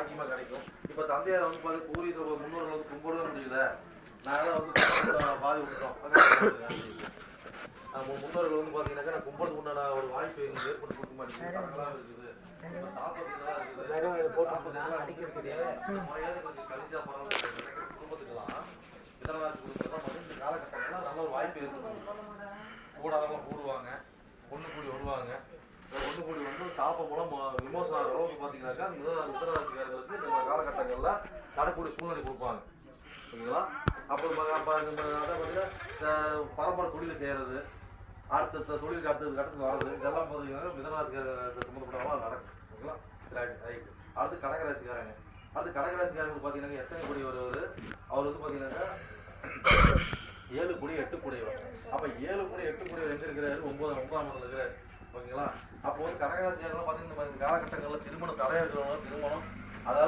பாக்கியமாக கிடைக்கும். இப்போ தந்தையார் வந்து பார்த்து பூர்வீக முன்னோர்கள் வந்து கும்பிடவே முடியல, நாங்களாம் வந்து பாதி விட்டுட்டோம். முன்னோர்கள் வந்து பார்த்தீங்கன்னாக்கா நான் கும்பிடுறதுக்கு உண்டான ஒரு வாய்ப்பு எங்களுக்கு ஏற்பட்டு கொடுக்க மாட்டேங்குது. கடங்களாக இருக்குது, சாப்பிட்றதுலாம் இருக்குது, முறையாக எங்களுக்கு கழிச்சா பரவாயில்ல. குடும்பத்துக்கெல்லாம் மிதனராசி குடும்பத்துலாம் வந்து இந்த காலகட்டங்கள்லாம் நல்ல ஒரு வாய்ப்பு இருக்குது. கூடாதவங்க கூடுவாங்க, ஒன்று கூடி வருவாங்க. ஒன்று கூடி வந்து சாப்பிட மூலம் விமோசனம் ஆகிற அளவுக்கு பார்த்தீங்கன்னாக்கா மிதனராசிக்காரர்களுக்கு இந்த காலகட்டங்களில் நடக்கூடிய சூழ்நிலை கொடுப்பாங்க. ஓகேங்களா? அப்புறம் பார்த்தீங்கன்னா பரம்பரை தொழில் செய்கிறது, அடுத்த தொழிலுக்கு அடுத்தது வர்றது, இதெல்லாம் பார்த்தீங்கன்னா மிதனராசிக்காரர்கள் சம்மந்தப்பட்டவங்களாம் நடக்கும். ஓகேங்களா? சரி, ரைட். அடுத்து கடகராசிக்காரங்க. அடுத்து கடகராசிக்காரங்களுக்கு பார்த்தீங்கன்னா எத்தனை கோடி வருவார்? அவர் வந்து பார்த்தீங்கன்னாக்கா 7 கோடி 8 கோடியவர். அப்போ 7 கோடி 8 கோடியவர் எங்கே இருக்கிறாரு? 9ஆம் இடத்துல இருக்கிறாரு. ஓகேங்களா? அப்போ வந்து கடகராசிக்காரங்களாம் பார்த்தீங்கன்னா இந்த காலகட்டங்களில் திருமணம் தடையா இருக்கிறவங்க திருமணம், அதாவது